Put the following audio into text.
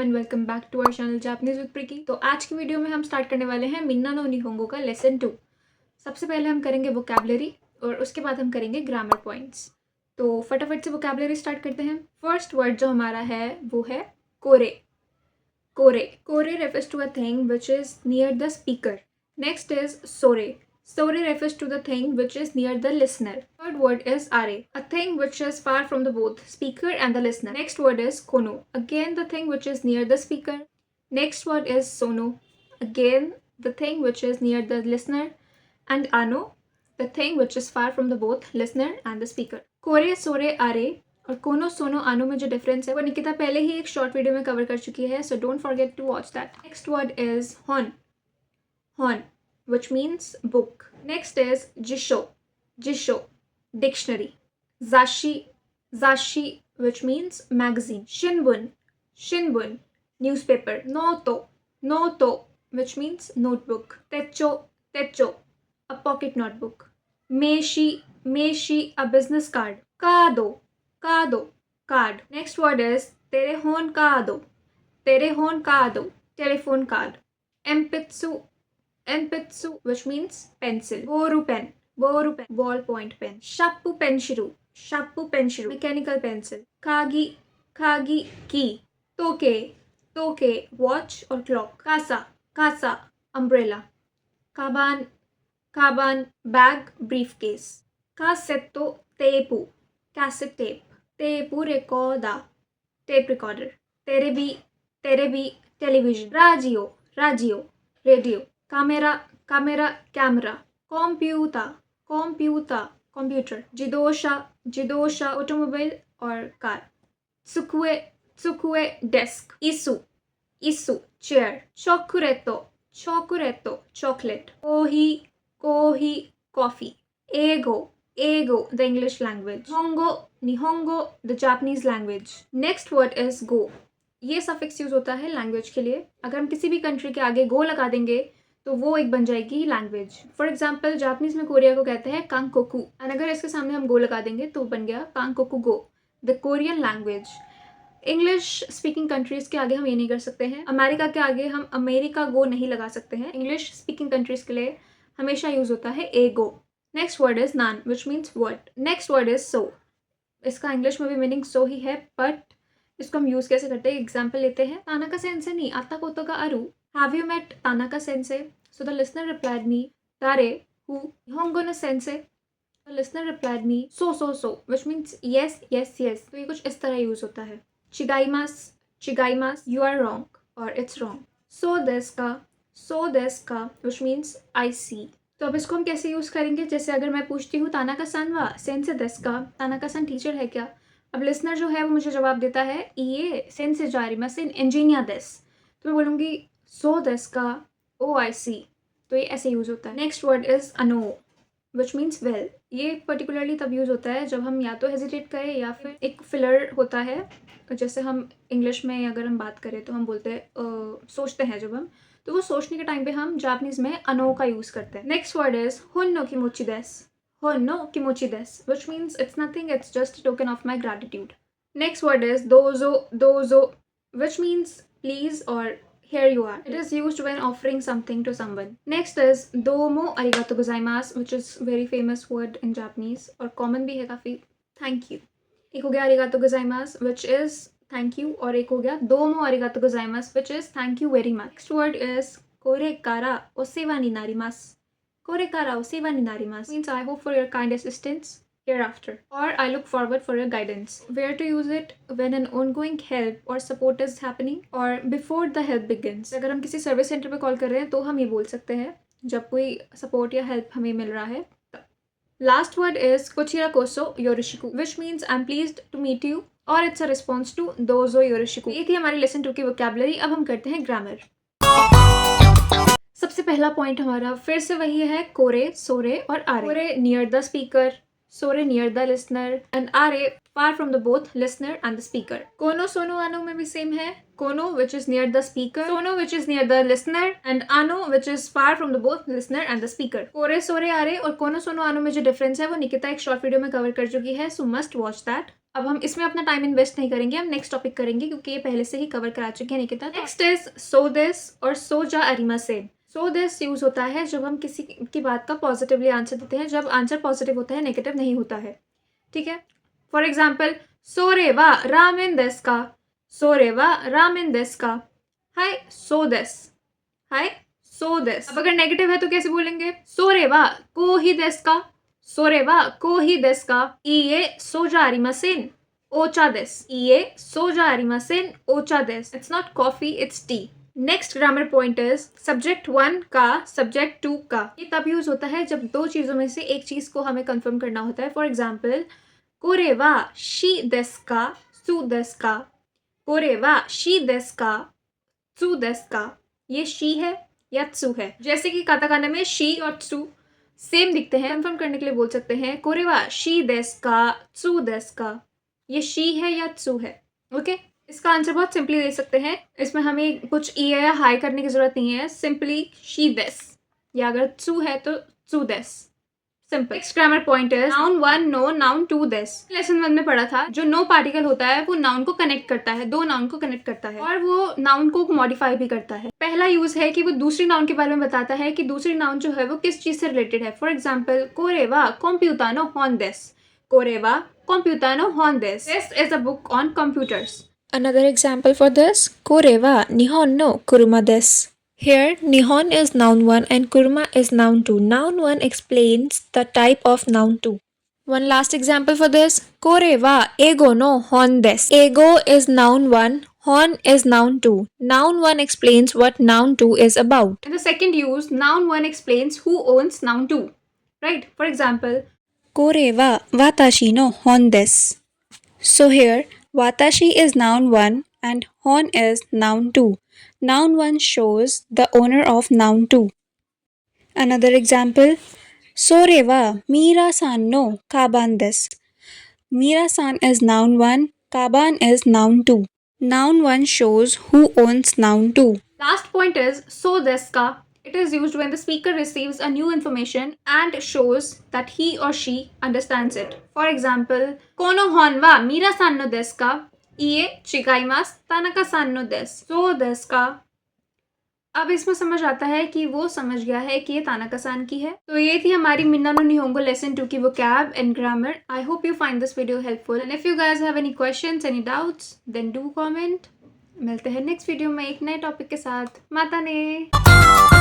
And welcome back to our channel Japanese with Preeti. तो आज की वीडियो में हम स्टार्ट करने वाले हैं मिन्ना नो निहोंगो का लेसन 2। सबसे पहले हम करेंगे वोकैबुलरी और उसके बाद हम करेंगे ग्रामर पॉइंट्स। तो फटाफट से वोकैबुलरी स्टार्ट करते हैं। फर्स्ट वर्ड जो हमारा है वो है कोरे। कोरे कोरे refers to a thing which is near the speaker. Next is सोरे। Sore refers to the thing which is near the listener. Third word is are, a thing which is far from the both speaker and the listener. Next word is kono, again the thing which is near the speaker. Next word is sono, again the thing which is near the listener. And ano, the thing which is far from the both listener and the speaker. Kore, sore, are और कोनो सोनो आनो में जो difference है वो निकिता पहले ही एक शॉर्ट वीडियो में कवर कर चुकी है, so don't forget to watch that. Next word is हॉन. हॉन which means book. Next is jisho. Jisho, dictionary. Zashi. Zashi, which means magazine. Shinbun. Shinbun, newspaper. Noto. Noto, which means notebook. Techo. Techo, a pocket notebook. Meishi. Meishi, a business card. Kado. Kado, card. Next word is terehon kado. Terehon kado, telephone card. Empitsu. Enpitsu, which means pencil. Boru pen. Boru pen, ballpoint pen. Shappu penshiru. Shappu penshiru, mechanical pencil. Kagi. Kagi, key. Toke. Toke, watch or clock. Kasa. Kasa, umbrella. Kaban. Kaban, bag, briefcase. Kasetto tepu, cassette tape. Tepu recorder, tape recorder. Terebi. Terebi, television. Radio. Radio, radio. Camera. Camera, camera. Computer. Computer, computer. Jidosha. Jidosha, automobile or car. Tsukue. Tsukue, desk. Isu. Isu, chair. Chokureto. Chokureto, chocolate. Kohi. Kohi, coffee. Ego. Ego, the English language. Nihongo. Nihongo, the Japanese language. Next word is go. ये suffix use होता है language के लिए. अगर हम किसी भी country के आगे गो लगा देंगे तो वो एक बन जाएगी लैंग्वेज. फॉर एग्जाम्पल जापानीज में कोरिया को कहते हैं कांगकोकू, एंड अगर इसके सामने हम गो लगा देंगे तो बन गया कांगकोकू गो, the Korean language. English speaking countries के आगे हम ये नहीं कर सकते हैं. अमेरिका के आगे हम अमेरिका गो नहीं लगा सकते हैं. इंग्लिश स्पीकिंग कंट्रीज के लिए हमेशा यूज होता है ए गो. नेक्स्ट वर्ड इज नान, which means word. Next word is सो. इसका इंग्लिश में भी मीनिंग सो ही है, बट इसको हम यूज कैसे करते हैं, एग्जाम्पल लेते हैं. तानाका सेंसे नी आता कोतो का अरु. हैव यू मेट तानाका सेंसे? So the listener replied me तारे हु निहोंगो नो सेंसे. द लिसनर रिप्लाइड मी सो सो सो, which means yes yes yes. तो ये कुछ इस तरह यूज होता है. चिगाइमास. चिगाइमास, यू आर रॉन्ग और इट्स रॉन्ग. सो देस का. सो देस का, व्हिच मीन्स आई सी. तो अब इसको हम कैसे यूज करेंगे, जैसे अगर मैं पूछती हूँ तानाका सन वा सेंसे देस का, तानाका सन टीचर है क्या. अब लिसनर जो है वो मुझे जवाब देता है ये सेंसे जारिमासेन इंजीनियर देस, तो मैं बोलूँगी सो देस का, ओ आई सी. तो ये ऐसे यूज होता है. नेक्स्ट वर्ड इज अनो, विच मीन्स वेल. ये पर्टिकुलरली तब यूज होता है जब हम या तो हेजिटेट करें या फिर एक फिलर होता है. जैसे हम इंग्लिश में अगर हम बात करें तो हम बोलते हैं सोचते हैं जब हम, तो वो सोचने के टाइम पे हम जापानीज में अनो का यूज करते हैं. नेक्स्ट वर्ड इज होन्नो किमोची देस. Honno kimochi desu, which means it's nothing, it's just a token of my gratitude. Next word is dozo. Dozo, which means please or here you are. It is used when offering something to someone. Next is domo arigatou gozaimasu, which is very famous word in Japanese और common भी है काफी. Thank you. एक हो गया arigatou gozaimasu, which is thank you, और एक हो गया domo arigatou gozaimasu, which is thank you very much. Next word is kore kara osewa ni narimasu. Kore kara osewa ni narimasu means I hope for your kind assistance hereafter, or I look forward for your guidance. Where to use it? When an ongoing help or support is happening or before the help begins. अगर हम किसी service centre पे call कर रहे हैं तो हम ये बोल सकते हैं जब कोई सपोर्ट या हेल्प हमें मिल रहा है. लास्ट वर्ड इज कोचिरा कोसो योरिशिकु, which means I am pleased to meet you, और इट्स अ रिस्पॉन्स टू दोजो योरिशिकु. ये थी हमारी लेसन 2 की वोकैबुलरी. अब हम करते हैं ग्रामर. सबसे पहला पॉइंट हमारा फिर से वही है कोरे, सोरे और आरे. कोरे नियर द स्पीकर, सोरे नियर द लिसनर, एंड आरे far from the both listener and the speaker. कोनो सोनो आनो में भी सेम है. कोनो which is near the speaker, सोनो which is near the listener, and आनो which is far from the both listener and the speaker. कोरे, सोरे, आरे और कोनो सोनो आनो में जो डिफरेंस है वो निकिता एक शॉर्ट वीडियो में कवर कर चुकी है, सो मस्ट वॉच दैट. अब हम इसमें अपना टाइम इन्वेस्ट नहीं करेंगे, हम नेक्स्ट टॉपिक करेंगे क्योंकि ये पहले से ही कवर करा चुके हैं Nikita. Next is so this और सो जा ARIMA Sen. So this use होता है जब हम किसी की बात का पॉजिटिवली आंसर देते हैं, जब आंसर पॉजिटिव होता है, नेगेटिव नहीं होता है, ठीक है। फॉर एग्जाम्पल, सोरे वा रामेन देस का, सोरे वा रामेन देस का, हाय so this, hi so this. अब अगर नेगेटिव है तो कैसे बोलेंगे? सोरे वा को ही देस का, सोरे वा को ही देस का, इए सोजा अरिमासेन ओचा देस, इए सोजा अरिमासेन ओचा देस। It's not coffee, it's T. Next grammar point is subject 1 का सब्जेक्ट 2 का। ये तब यूज होता है जब दो चीजों में से एक चीज को हमें कंफर्म करना होता है। फॉर एग्जाम्पल, कोरे वा शी देस का सु देस का, कोरे वा शी देस का सु देस का। ये शी है या त्सु है। जैसे कि काताकाना में शी और त्सु सेम दिखते हैं, कंफर्म करने के लिए बोल सकते हैं कोरे वा शी देस का त्सु देस का, ये शी है या त्सु है। ओके, इसका आंसर बहुत सिंपली दे सकते हैं, इसमें हमें कुछ ई या हाई करने की जरूरत नहीं है, सिंपली शी देस, या अगर त्सु है तो त्सु देस, सिंपल। नेक्स्ट ग्रामर पॉइंट है नाउन 1 नो नाउन 2 दिस। लेसन 1 में पढ़ा था, जो नो पार्टिकल होता है वो नाउन को कनेक्ट करता है, दो नाउन को कनेक्ट करता है और वो नाउन को मॉडिफाई भी करता है। पहला यूज है कि वो दूसरी नाउन के बारे में बताता है कि दूसरी नाउन जो है वो किस चीज से रिलेटेड है। फॉर एग्जाम्पल, कोरेवा कॉम्प्यूटानो हॉन दिस, कोरेवा कॉम्प्यूटानो हॉन दिस, this is a book on computers. Another example for this, kore wa nihon no kuruma desu. Here, nihon is noun 1 and kuruma is noun 2. Noun 1 explains the type of noun 2. One last example for this, kore wa ego no hon desu. Ego is noun 1, hon is noun 2. Noun 1 explains what noun 2 is about. In the second use, noun 1 explains who owns noun 2. Right? For example, Kore wa watashi no hon desu. So here, watashi is noun 1 and hon is noun 2. Noun 1 shows the owner of noun 2. Another example, sore wa Mira-san no kaban desu. Mira-san is noun 1, kaban is noun 2. Noun 1 shows who owns noun 2. last point is so desu ka. It is used when the speaker receives a new information and shows that he or she understands it. For example, kono hon wa Mira-san no desu ka? Ie chigaimasu, Tanaka-san no desu. So desu ka? अब इसमें समझ आता है कि वो समझ गया है कि ये तानाका-सान की है। तो ये थी हमारी मिन्ना नो निहोंगो लेसन 2 की vocab and grammar. I hope you find this video helpful and if you guys have any questions, any doubts, then do comment. मिलते हैं नेक्स्ट वीडियो में एक नए टॉपिक के साथ। माता ने।